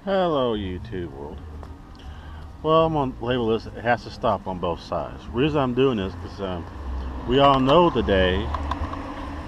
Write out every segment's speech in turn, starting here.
Hello, YouTube world. Well, I'm on label this. It has to stop on both sides. The reason I'm doing this is we all know today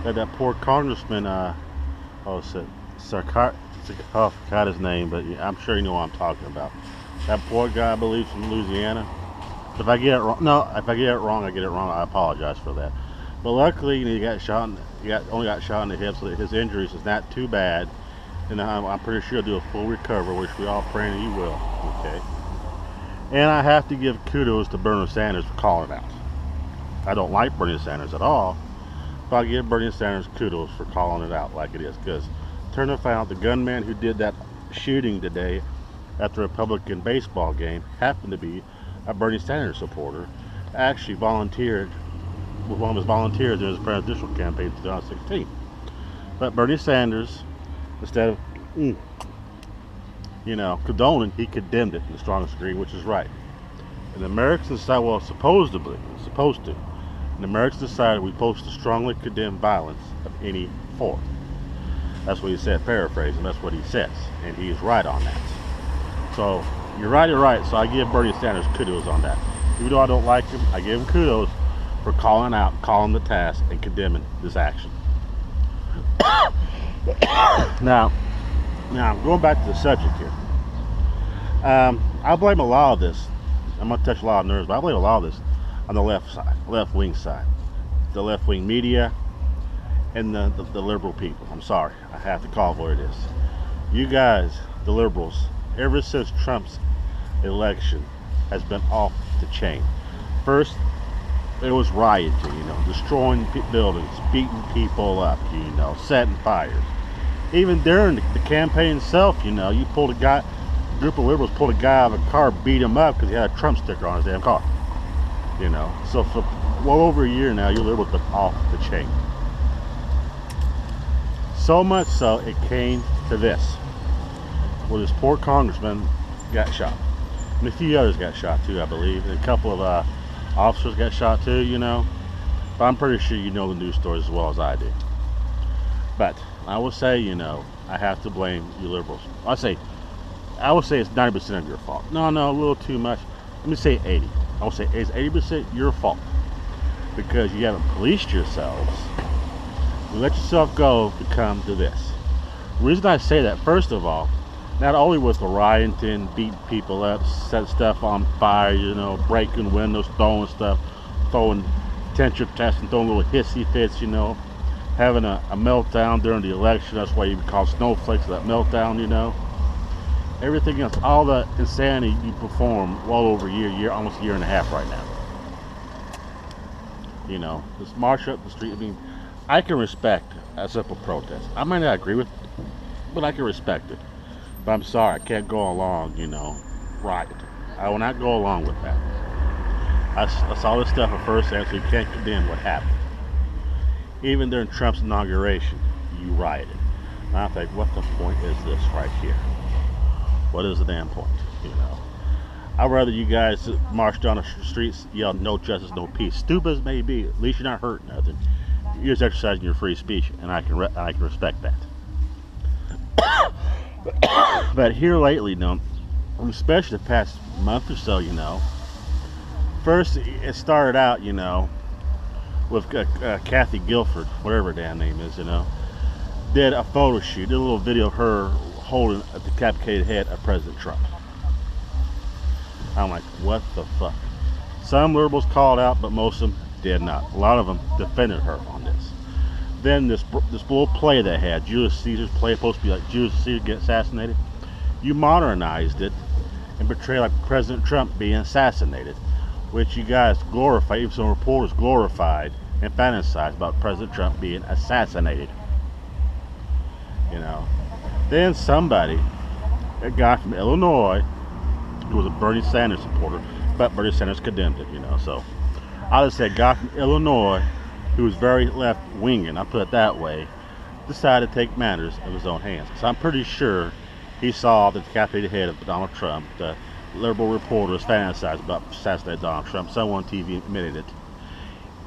that that poor congressman, oh, Sarkar, oh, I forgot his name, but I'm sure you know what I'm talking about. That poor guy, I believe, from Louisiana. If I get it wrong, no, if I get it wrong, I get it wrong. I apologize for that. But luckily, he got shot. Only got shot in the hip, so that his injuries is not too bad. And I'm pretty sure he'll do a full recovery, which we all pray he will. Okay. And I have to give kudos to Bernie Sanders for calling it out. I don't like Bernie Sanders at all, but I give Bernie Sanders kudos for calling it out like it is. Because turn to find out the gunman who did that shooting today at the Republican baseball game happened to be a Bernie Sanders supporter. Actually volunteered with one of his volunteers in his presidential campaign in 2016. But Bernie Sanders, instead of condoning, he condemned it in the strongest degree, which is right. And the Americans decided, well, supposed to. And the Americans decided we're supposed to strongly condemn violence of any form. That's what he said, paraphrasing. That's what he says, and he's right on that. So you're right. So I give Bernie Sanders kudos on that. Even though I don't like him, I give him kudos for calling out, calling the task, and condemning this action. Now, going back to the subject here. I blame a lot of this. I'm going to touch a lot of nerves, but I blame a lot of this on the left wing side. The left wing media and the liberal people. I'm sorry. I have to call it what it is. You guys, the liberals, ever since Trump's election, has been off the chain. First, it was rioting, destroying buildings, beating people up, setting fires. Even during the campaign itself, you pulled a group of liberals pulled a guy out of a car, beat him up because he had a Trump sticker on his damn car. So for well over a year now, you liberals have been off the chain. So much so, it came to this, where this poor congressman got shot. And a few others got shot too, I believe. And a couple of officers got shot too, But I'm pretty sure you know the news stories as well as I do. But I will say, I have to blame you liberals. I would say it's 90% of your fault. No, a little too much. Let me say 80. I will say it's 80% your fault. Because you haven't policed yourselves. You let yourself go to come to this. The reason I say that, first of all, not only was the rioting, beating people up, set stuff on fire, breaking windows, throwing stuff, throwing temperature tests and throwing little hissy fits, having a meltdown during the election. That's why you call snowflakes that meltdown, everything else, all the insanity you perform well over a year, almost a year and a half right now. This march up the street, I can respect a simple protest. I might not agree with it, but I can respect it. But I'm sorry, I can't go along, riot. I will not go along with that. I saw this stuff at first hand, so you can't condemn what happened. Even during Trump's inauguration, you rioted. And I think, what the point is this right here? What is the damn point? I'd rather you guys march down the streets, yell no justice, no peace. Stupid as it may be, at least you're not hurting nothing. You're just exercising your free speech, and I can respect that. But here lately, especially the past month or so, first it started out, with Kathy Guilford, whatever her damn name is, did a photo shoot, did a little video of her holding a decapitated head of President Trump. I'm like, what the fuck? Some liberals called out, but most of them did not. A lot of them defended her on this. Then this little play they had, Julius Caesar's play, supposed to be like Julius Caesar get assassinated. You modernized it and portrayed like President Trump being assassinated, which you guys glorified, even some reporters glorified and fantasized about President Trump being assassinated. Then somebody, a guy from Illinois, who was a Bernie Sanders supporter, but Bernie Sanders condemned it, So I just said, a guy from Illinois who was very left-winging, I put it that way, decided to take matters in his own hands. So I'm pretty sure he saw the decapitated head of Donald Trump. The liberal reporters fantasized about assassinating Donald Trump. Someone on TV admitted it.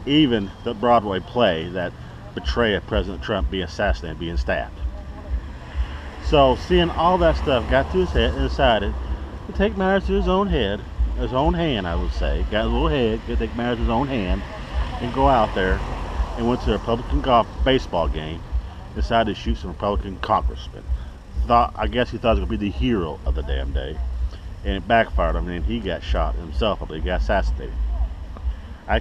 Even the Broadway play that portrayed President Trump being assassinated, being stabbed. So seeing all that stuff got to his head and decided to take matters to his own hand, I would say. Got a little head, could take matters to his own hand, and go out there and went to a Republican baseball game. Decided to shoot some Republican congressmen. I guess he thought he was gonna be the hero of the damn day, and it backfired. I mean, he got shot himself. I believe he got assassinated. I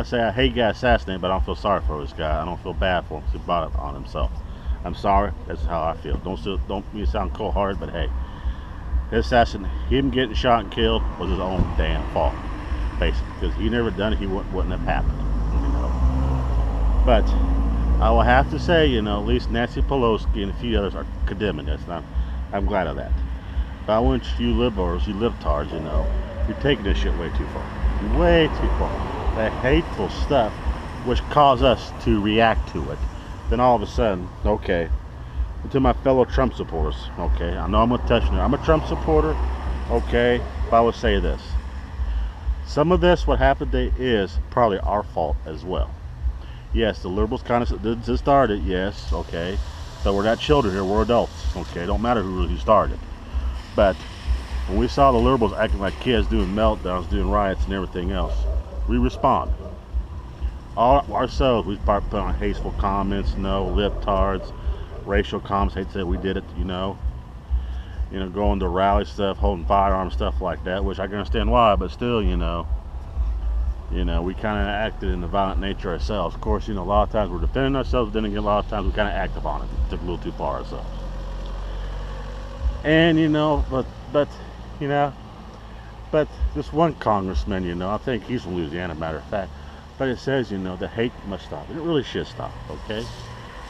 say I hate he got assassinated, but I don't feel sorry for this guy. I don't feel bad for him because he brought it on himself. I'm sorry. That's how I feel. Don't mean to sound cold-hearted, but hey, him getting shot and killed was his own damn fault, basically, because he never done it. He wouldn't have happened, you know. But I will have to say, you know, at least Nancy Pelosi and a few others are condemning this, and I'm glad of that. But I want you liberals, you libtards, you know, you're taking this shit way too far. Way too far. That hateful stuff, which caused us to react to it. Then all of a sudden, okay, to my fellow Trump supporters, okay, I know I'm gonna touch on it. I'm a Trump supporter, okay, but I would say this. Some of this, what happened today, is probably our fault as well. Yes, the liberals kind of started, yes, okay, but we're not children here, we're adults, okay, don't matter who started. But when we saw the liberals acting like kids, doing meltdowns, doing riots and everything else, we respond. Ourselves, we start putting on hateful comments, libtards, racial comments, hate to say we did it, you know, going to rally stuff, holding firearms, stuff like that, which I can understand why, but still, you know, we kind of acted in the violent nature ourselves. Of course, a lot of times we're defending ourselves, then again, a lot of times we kind of act upon it. Took a little too far ourselves. And, but this one congressman, I think he's from Louisiana, matter of fact, but it says, the hate must stop. And it really should stop, okay?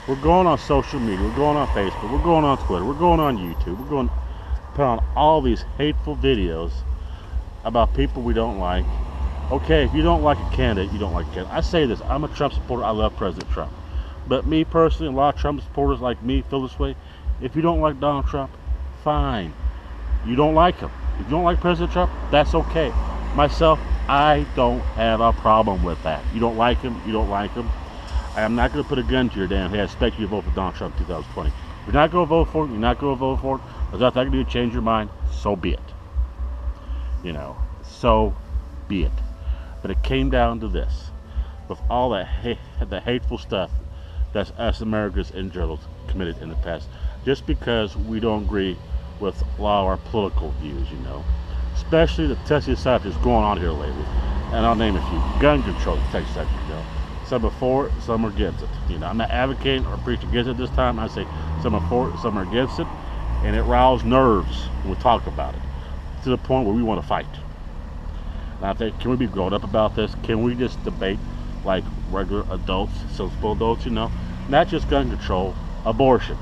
We're going on social media, we're going on Facebook, we're going on Twitter, we're going on YouTube, we're going to put on all these hateful videos about people we don't like. Okay, if you don't like a candidate, you don't like a candidate. I say this, I'm a Trump supporter, I love President Trump. But me personally, a lot of Trump supporters like me feel this way. If you don't like Donald Trump, fine. You don't like him. If you don't like President Trump, that's okay. Myself, I don't have a problem with that. You don't like him, you don't like him. I am not going to put a gun to your damn head. I expect you to vote for Donald Trump in 2020. If you're not going to vote for it, you're not going to vote for it. There's nothing I can do to change your mind. So be it. So be it. But it came down to this. With all that the hateful stuff that us Americans in general committed in the past. Just because we don't agree with a lot of our political views, Especially the touchy subjects going on here lately. And I'll name a few. Gun control, touchy subject, Some are for it, some are against it. I'm not advocating or preaching against it this time. I say some are for it, some are against it. And it riles nerves when we talk about it. To the point where we want to fight. And I think, can we be grown up about this? Can we just debate like regular adults, sensible adults, Not just gun control, abortion.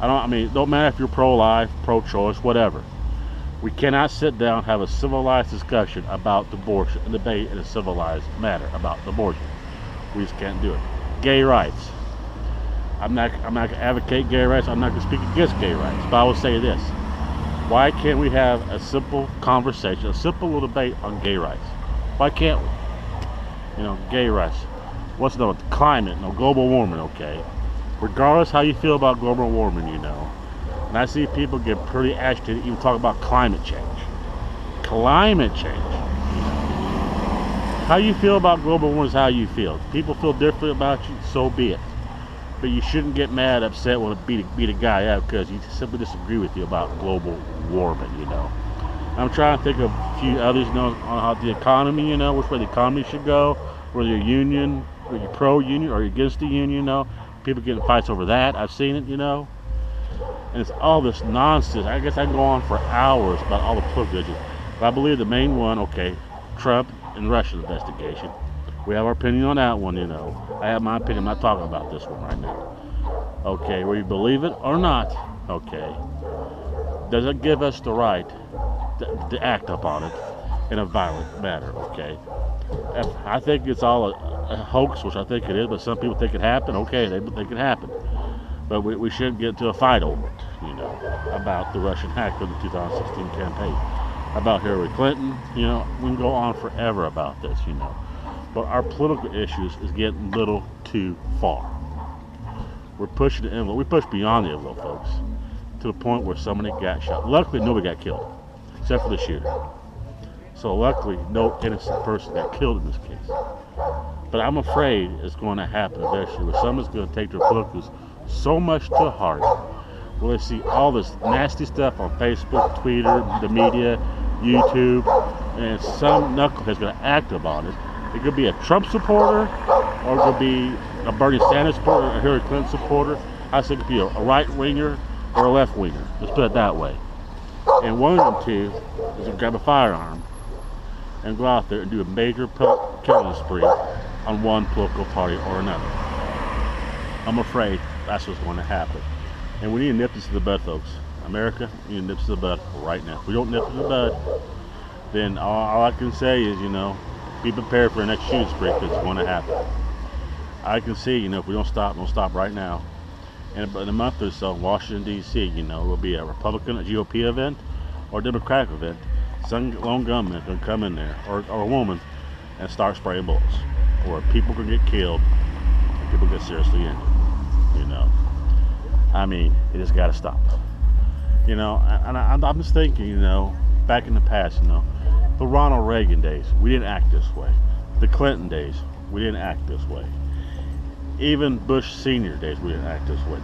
Don't matter if you're pro-life, pro-choice, whatever. We cannot sit down and have a civilized discussion about abortion and debate in a civilized manner about abortion. We just can't do it. Gay rights. I'm not going to advocate gay rights. I'm not going to speak against gay rights. But I will say this. Why can't we have a simple conversation, a simple little debate on gay rights? Why can't we? Gay rights. What's the climate? Global warming, okay? Regardless how you feel about global warming, And I see people get pretty agitated even talk about climate change. Climate change. How you feel about global warming is how you feel. If people feel differently about you, so be it. But you shouldn't get mad, upset, want to beat a guy up because he simply disagree with you about global warming, I'm trying to think of a few others, on how the economy, which way the economy should go, whether you're union, whether you're pro-union or you're against the union, People getting fights over that. I've seen it, And it's all this nonsense. I guess I can go on for hours about all the political issues. But I believe the main one, okay, Trump and Russia investigation. We have our opinion on that one, I have my opinion. I'm not talking about this one right now. Okay, whether you believe it or not, okay, does it give us the right to act upon it in a violent manner, okay? I think it's all a hoax, which I think it is, but some people think it happened. Okay, they think it happened. But we shouldn't get into a fight over it, about the Russian hack of the 2016 campaign, about Hillary Clinton, we can go on forever about this, But our political issues is getting a little too far. We're pushing the envelope. We push beyond the envelope, folks. to the point where somebody got shot. Luckily, nobody got killed, except for the shooter. So luckily, no innocent person got killed in this case. But I'm afraid it's going to happen eventually, where someone's going to take their politics so much to heart, where they see all this nasty stuff on Facebook, Twitter, the media, YouTube, and some knucklehead's going to act about it. It could be a Trump supporter, or it could be a Bernie Sanders supporter, or a Hillary Clinton supporter. I say it could be a right-winger or a left-winger. Let's put it that way. And one of them two is to grab a firearm and go out there and do a major killing spree on one political party or another. I'm afraid that's what's going to happen. And we need to nip this in the bud, folks. America, we need to nip this in the bud right now. If we don't nip it in the bud, then all I can say is, be prepared for the next shooting spree, because it's going to happen. I can see, if we don't stop right now. And in a month or so, in Washington, D.C., it will be a Republican, a GOP event, or a Democratic event. Some lone gunman is going to come in there, or a woman, and start spraying bullets. Or people can get killed, and people get seriously injured. I mean, it just got to stop. And I'm just thinking, back in the past, the Ronald Reagan days, we didn't act this way. The Clinton days, we didn't act this way. Even Bush Senior days, we didn't act this way.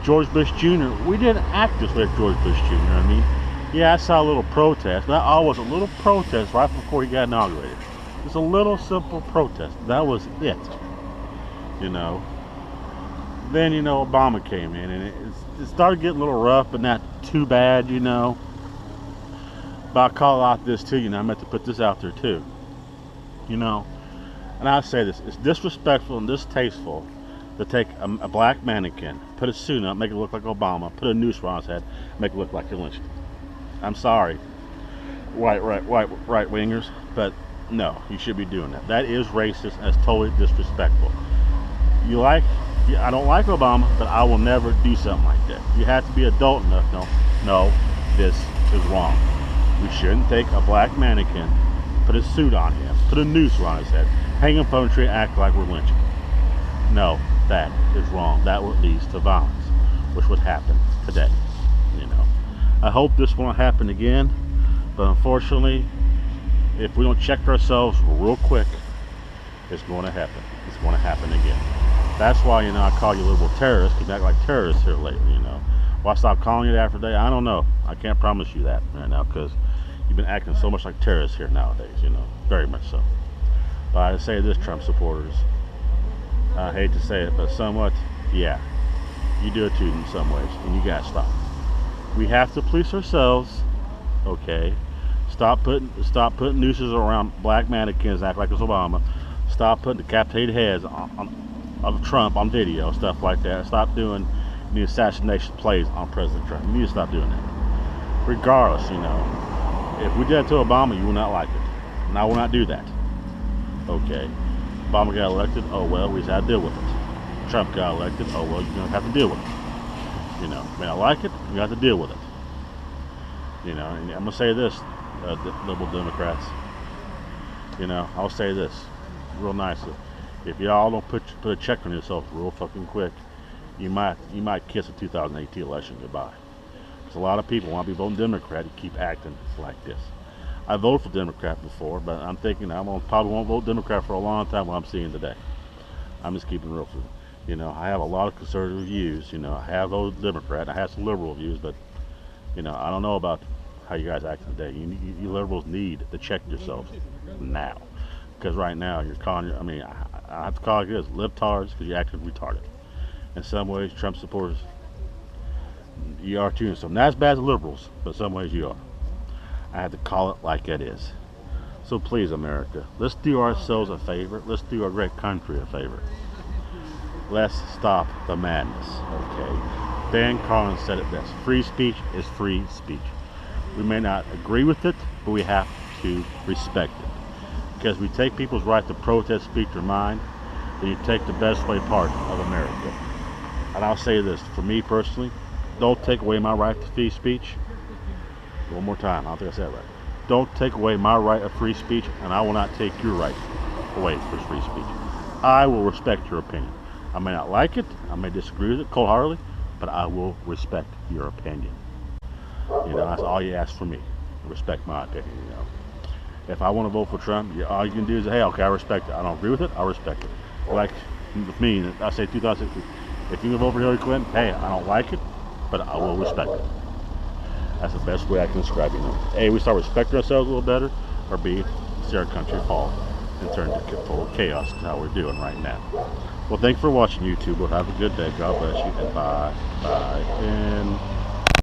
George Bush Jr., we didn't act this way with George Bush Jr. Yeah, I saw a little protest. That always a little protest right before he got inaugurated. Just a little simple protest. That was it. Then, Obama came in, and it started getting a little rough, but not too bad, But I call out this too, I meant to put this out there too. And I say this, it's disrespectful and distasteful to take a black mannequin, put a suit on, make it look like Obama, put a noose around his head, make it look like Hillary. I'm sorry, right-wingers, but no, you should be doing that. That is racist, and it's totally disrespectful. I don't like Obama, but I will never do something like that. You have to be adult enough. No, this is wrong. We shouldn't take a black mannequin, put a suit on him, put a noose around his head, hang him from a tree, act like we're lynching. No, that is wrong. That would lead to violence, which would happen today. I hope this won't happen again, but unfortunately, if we don't check ourselves real quick, it's going to happen. It's going to happen again. That's why, I call you liberal terrorists, because you act like terrorists here lately, Why stop calling you that today? I don't know. I can't promise you that right now, because you've been acting so much like terrorists here nowadays, very much so. But I say this, Trump supporters, I hate to say it, but somewhat, yeah, you do it too in some ways, and you gotta stop. We have to police ourselves, okay? Stop putting nooses around black mannequins, act like it's Obama. Stop putting decapitated heads of Trump on video, stuff like that. Stop doing the assassination plays on President Trump. You need to stop doing that. Regardless, if we did that to Obama, you will not like it. And I will not do that. Okay. Obama got elected, oh well, we just had to deal with it. Trump got elected, oh well, you're going to have to deal with it. May not like it, you have to deal with it. And I'm going to say this, liberal Democrats. I'll say this real nicely. If y'all don't put a check on yourself real fucking quick, you might kiss the 2018 election goodbye. Because a lot of people want to be voting Democrat and keep acting like this. I voted for Democrat before, but I'm thinking probably won't vote Democrat for a long time. What I'm seeing today, I'm just keeping it real for I have a lot of conservative views. I have voted Democrat. I have some liberal views, but I don't know about how you guys act today. You liberals need to check yourselves now, because right now you're calling. I have to call it this, libtards, because you're acting retarded. In some ways, Trump supporters, you are too. So not as bad as liberals, but in some ways you are. I have to call it like it is. So please, America, let's do ourselves a favor. Let's do our great country a favor. Let's stop the madness, okay? Ben Carlin said it best. Free speech is free speech. We may not agree with it, but we have to respect it. Because we take people's right to protest, speak their mind, then you take the best way part of America. And I'll say this, for me personally, don't take away my right to free speech. One more time, I don't think I said it right. Don't take away my right of free speech, and I will not take your right away for free speech. I will respect your opinion. I may not like it, I may disagree with it cold-heartedly, but I will respect your opinion. You know, that's all you ask for me. Respect my opinion, you know. If I want to vote for Trump, all you can do is, hey, okay, I respect it. I don't agree with it, I respect it. Like with me, I say 2016, if you can vote for Hillary Clinton, hey, I don't like it, but I will respect it. That's the best way I can describe it. You know. A, we start respecting ourselves a little better, or B, see our country fall and turn to total chaos, is how we're doing right now. Well, thanks for watching, YouTube. Well, have a good day. God bless you, and bye, and